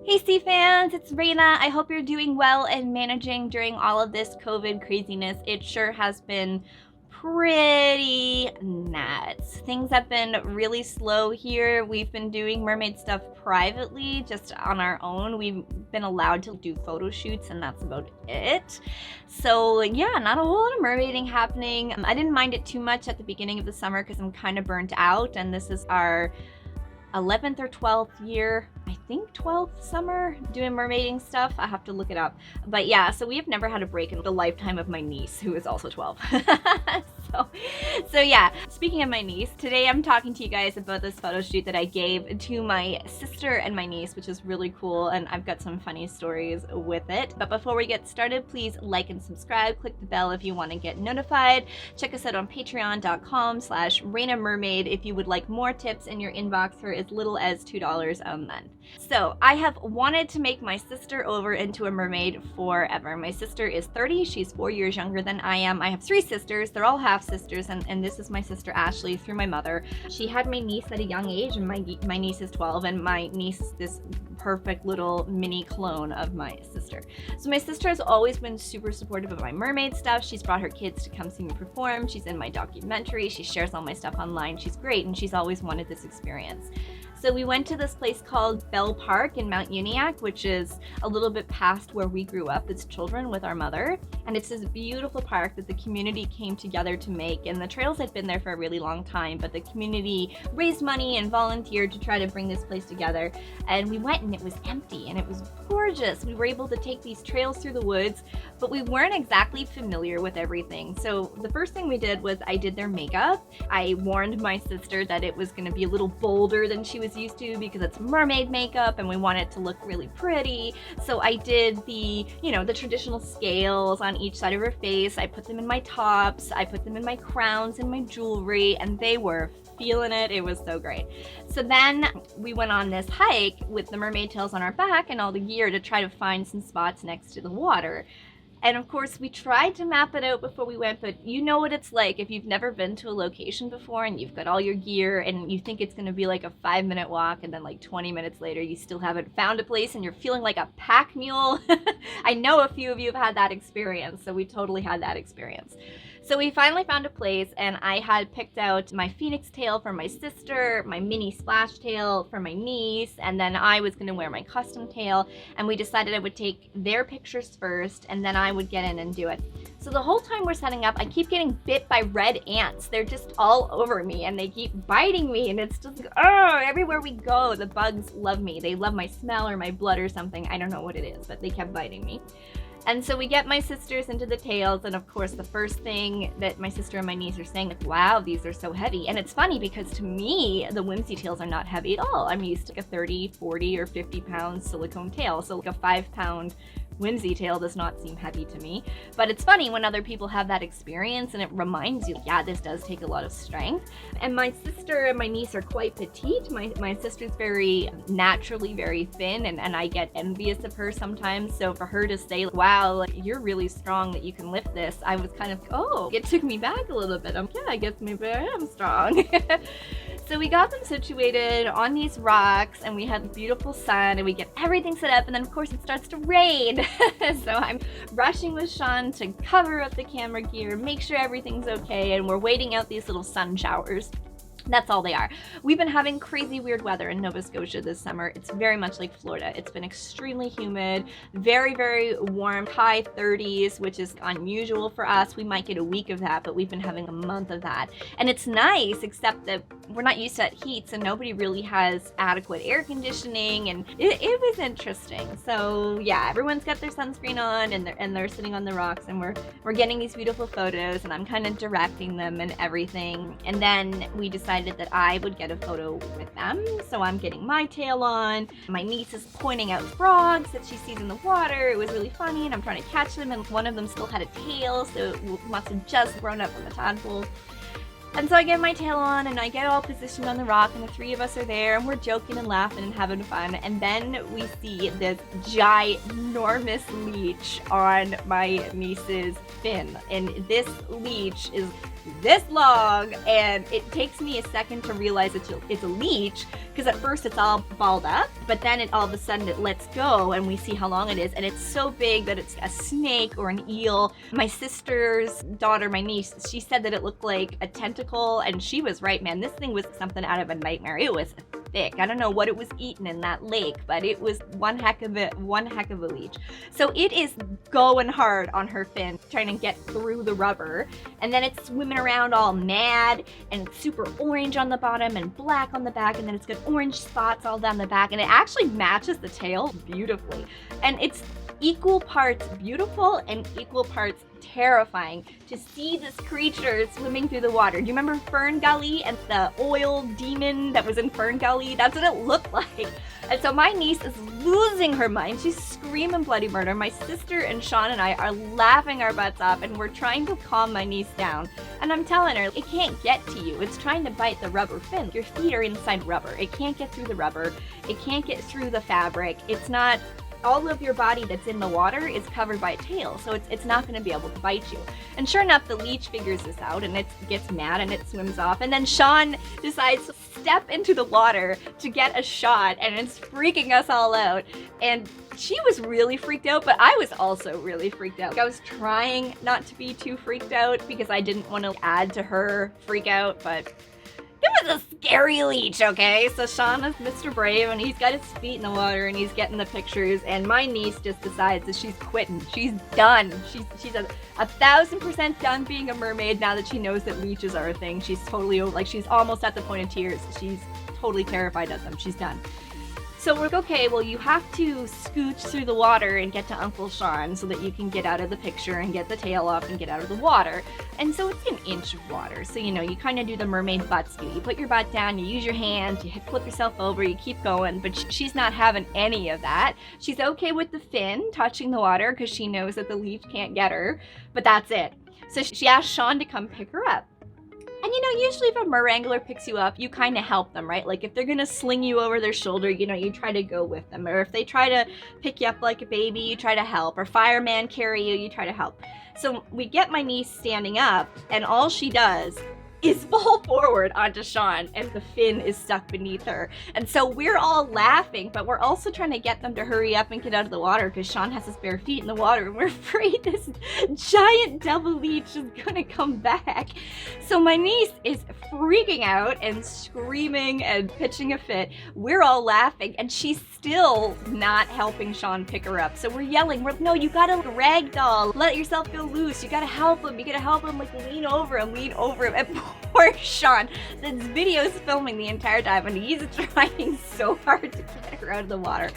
Hey sea fans, it's Raina. I hope you're doing well and managing during all of this COVID craziness. It sure has been pretty nuts. Things have been really slow here. We've been doing mermaid stuff privately, just on our own. We've been allowed to do photo shoots and that's about it. So yeah, not a whole lot of mermaiding happening. I didn't mind it too much at the beginning of the summer because I'm kind of burnt out, and this is our 11th or 12th year, I think 12th summer, doing mermaiding stuff. I have to look it up. But yeah, so we have never had a break in the lifetime of my niece, who is also 12. So yeah, speaking of my niece, today I'm talking to you guys about this photo shoot that I gave to my sister and my niece, which is really cool, and I've got some funny stories with it. But before we get started, please like and subscribe, click the bell if you want to get notified. Check us out on patreon.com/RainaMermaid if you would like more tips in your inbox for as little as $2 a month. So I have wanted to make my sister over into a mermaid forever. My sister is 30, she's 4 years younger than I am. I have 3 sisters, they're all half sisters, and this is my sister Ashley through my mother. She had my niece at a young age, and my niece is 12, and my niece is this perfect little mini clone of my sister. So my sister has always been super supportive of my mermaid stuff. She's brought her kids to come see me perform. She's in my documentary. She shares all my stuff online. She's great, and she's always wanted this experience. So we went to this place called Bell Park in Mount Uniacke, which is a little bit past where we grew up as children with our mother. And it's this beautiful park that the community came together to make. And the trails had been there for a really long time, but the community raised money and volunteered to try to bring this place together. And we went and it was empty and it was gorgeous. We were able to take these trails through the woods, but we weren't exactly familiar with everything. So the first thing we did was I did their makeup. I warned my sister that it was going to be a little bolder than she was used to because it's mermaid makeup and we want it to look really pretty. So I did the traditional scales on each side of her face. I put them in my tops, I put them in my crowns and my jewelry, and they were feeling it. It was so great. So then we went on this hike with the mermaid tails on our back and all the gear to try to find some spots next to the water. And of course, we tried to map it out before we went, but you know what it's like if you've never been to a location before and you've got all your gear and you think it's going to be like a 5-minute walk, and then like 20 minutes later, you still haven't found a place and you're feeling like a pack mule. I know a few of you have had that experience, so we totally had that experience. So we finally found a place, and I had picked out my phoenix tail for my sister, my mini splash tail for my niece, and then I was going to wear my custom tail, and we decided I would take their pictures first, and then I would get in and do it. So the whole time we're setting up, I keep getting bit by red ants. They're just all over me, and they keep biting me, and it's just, oh, everywhere we go, the bugs love me. They love my smell or my blood or something. I don't know what it is, but they kept biting me. And so we get my sisters into the tails, and of course the first thing that my sister and my niece are saying is, wow, these are so heavy. And it's funny because to me, the whimsy tails are not heavy at all. I'm used to like a 30, 40, or 50 pound silicone tail. So like a 5-pound whimsy tail does not seem heavy to me. But it's funny when other people have that experience and it reminds you, yeah, this does take a lot of strength. And my sister and my niece are quite petite. My sister's very naturally very thin, and I get envious of her sometimes. So for her to say, wow, like, you're really strong that you can lift this, I was kind of, oh, it took me back a little bit. Yeah, I guess maybe I am strong. So we got them situated on these rocks, and we had beautiful sun, and we get everything set up, and then of course it starts to rain. So I'm rushing with Sean to cover up the camera gear, make sure everything's okay, and we're waiting out these little sun showers. That's all they are. We've been having crazy weird weather in Nova Scotia this summer. It's very much like Florida. It's been extremely humid, very, very warm, high 30s, which is unusual for us. We might get a week of that, but we've been having a month of that. And it's nice, except that we're not used to that heat, so nobody really has adequate air conditioning, and it was interesting. So yeah, everyone's got their sunscreen on, and they're sitting on the rocks, and we're getting these beautiful photos, and I'm kind of directing them and everything. And then we decided that I would get a photo with them. So I'm getting my tail on. My niece is pointing out frogs that she sees in the water. It was really funny, and I'm trying to catch them, and one of them still had a tail, so it must have just grown up from the tadpole. And so I get my tail on, and I get all positioned on the rock, and the 3 of us are there, and we're joking and laughing and having fun. And then we see this ginormous leech on my niece's fin. And this leech is this long, and it takes me a second to realize it's a leech, because at first it's all balled up, but then all of a sudden it lets go and we see how long it is, and it's so big that it's a snake or an eel. My sister's daughter, my niece, she said that it looked like a tentacle, and she was right, man. This thing was something out of a nightmare. It was thick. I don't know what it was eating in that lake, but it was one heck of a leech. So it is going hard on her fin, trying to get through the rubber, and then it's swimming around all mad and super orange on the bottom and black on the back, and then it's got orange spots all down the back, and it actually matches the tail beautifully. And it's equal parts beautiful and equal parts terrifying to see this creature swimming through the water. Do you remember Fern Gully and the oil demon that was in Fern Gully? That's what it looked like. And so my niece is losing her mind. She's screaming bloody murder. My sister and Sean and I are laughing our butts off, and we're trying to calm my niece down. And I'm telling her, it can't get to you. It's trying to bite the rubber fin. Your feet are inside rubber. It can't get through the rubber. It can't get through the fabric. It's not... all of your body that's in the water is covered by a tail, so it's not going to be able to bite you. And sure enough, the leech figures this out, and it gets mad and it swims off, and then Sean decides to step into the water to get a shot, and it's freaking us all out. And she was really freaked out, but I was also really freaked out. I was trying not to be too freaked out because I didn't want to add to her freak out, but it was a scary leech, okay? So Sean is Mr. Brave, and he's got his feet in the water, and he's getting the pictures, and my niece just decides that she's quitting. She's done. She's 1,000% done being a mermaid now that she knows that leeches are a thing. She's totally over, like, she's almost at the point of tears. She's totally terrified of them. She's done. So we're like, okay, well, you have to scooch through the water and get to Uncle Sean so that you can get out of the picture and get the tail off and get out of the water. And so it's an inch of water. So, you know, you kind of do the mermaid butt scoot. You put your butt down, you use your hands, you flip yourself over, you keep going, but she's not having any of that. She's okay with the fin touching the water because she knows that the leech can't get her, but that's it. So she asked Sean to come pick her up. And you know, usually if a merwrangler picks you up, you kind of help them, right? Like if they're gonna sling you over their shoulder, you know, you try to go with them. Or if they try to pick you up like a baby, you try to help. Or fireman carry you, you try to help. So we get my niece standing up, and all she does is fall forward onto Sean as the fin is stuck beneath her. And so we're all laughing, but we're also trying to get them to hurry up and get out of the water because Sean has his bare feet in the water, and we're afraid this giant devil leech is gonna come back. So my niece is freaking out and screaming and pitching a fit. We're all laughing, and she's still not helping Sean pick her up. So we're yelling, no, you gotta ragdoll, let yourself go loose, you gotta help him, like lean over him. And poor Sean, this video is filming the entire time, and he's trying so hard to get her out of the water.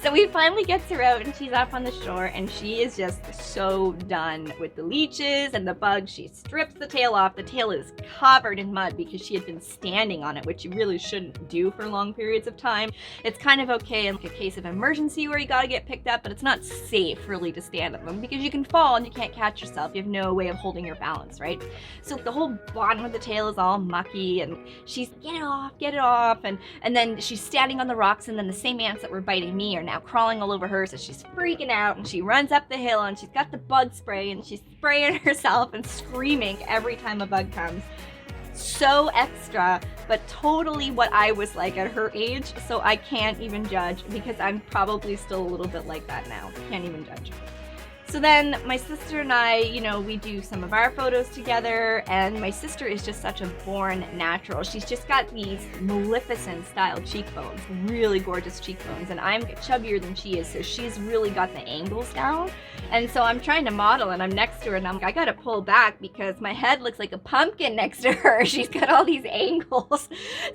So we finally gets her out, and she's up on the shore, and she is just so done with the leeches and the bugs. She strips the tail off. The tail is covered in mud because she had been standing on it, which you really shouldn't do for long periods of time. It's kind of okay in like a case of emergency where you gotta get picked up, but it's not safe really to stand on them because you can fall and you can't catch yourself. You have no way of holding your balance, right? So the whole bottom of the tail is all mucky, and she's, get it off, and then she's standing on the rocks, and then the same ants that were biting me are now crawling all over her, so she's freaking out, and she runs up the hill, and she's got the bug spray, and she's spraying herself and screaming every time a bug comes. So extra, but totally what I was like at her age, so I can't even judge because I'm probably still a little bit like that now. Can't even judge. So then my sister and I, you know, we do some of our photos together, and my sister is just such a born natural. She's just got these Maleficent style cheekbones, really gorgeous cheekbones, and I'm chubbier than she is, so she's really got the angles down. And so I'm trying to model, and I'm next to her, and I'm like, I gotta pull back because my head looks like a pumpkin next to her. She's got all these angles.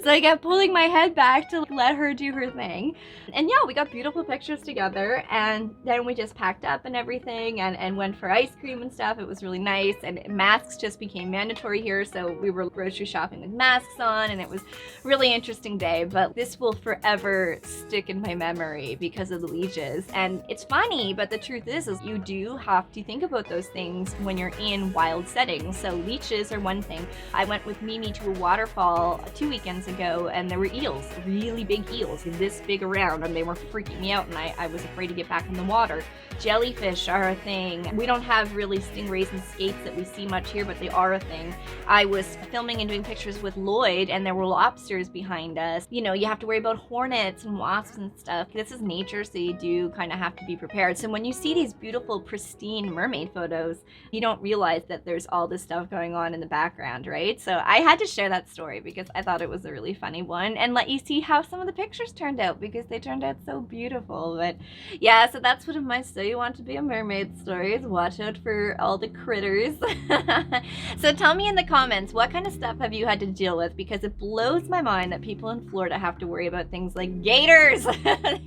So I kept pulling my head back to let her do her thing. And yeah, we got beautiful pictures together, and then we just packed up and everything, and went for ice cream and stuff. It was really nice, and masks just became mandatory here, so we were grocery shopping with masks on, and it was a really interesting day. But this will forever stick in my memory because of the leeches. And it's funny, but the truth is you do have to think about those things when you're in wild settings. So leeches are one thing. I went with Mimi to a waterfall 2 weekends ago, and there were eels, really big eels, this big around, and they were freaking me out, and I was afraid to get back in the water. Jellyfish are a thing. We don't have really stingrays and skates that we see much here, but they are a thing. I was filming and doing pictures with Lloyd, and there were lobsters behind us. You know, you have to worry about hornets and wasps and stuff. This is nature, so you do kind of have to be prepared. So when you see these beautiful, pristine mermaid photos, you don't realize that there's all this stuff going on in the background, right? So I had to share that story because I thought it was a really funny one, and let you see how some of the pictures turned out, because they turned out so beautiful. But yeah, so that's one of my So You Want to Be a Mermaid stories. Watch out for all the critters. So tell me in the comments, what kind of stuff have you had to deal with? Because it blows my mind that people in Florida have to worry about things like gators.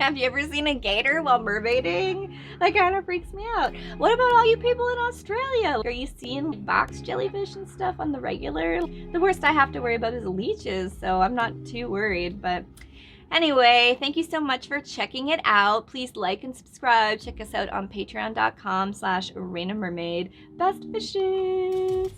Have you ever seen a gator while mermaiding? That kind of freaks me out. What about all you people in Australia? Are you seeing box jellyfish and stuff on the regular? The worst I have to worry about is leeches, so I'm not too worried. But anyway, thank you so much for checking it out. Please like and subscribe. Check us out on patreon.com/RainaMermaid. Best wishes!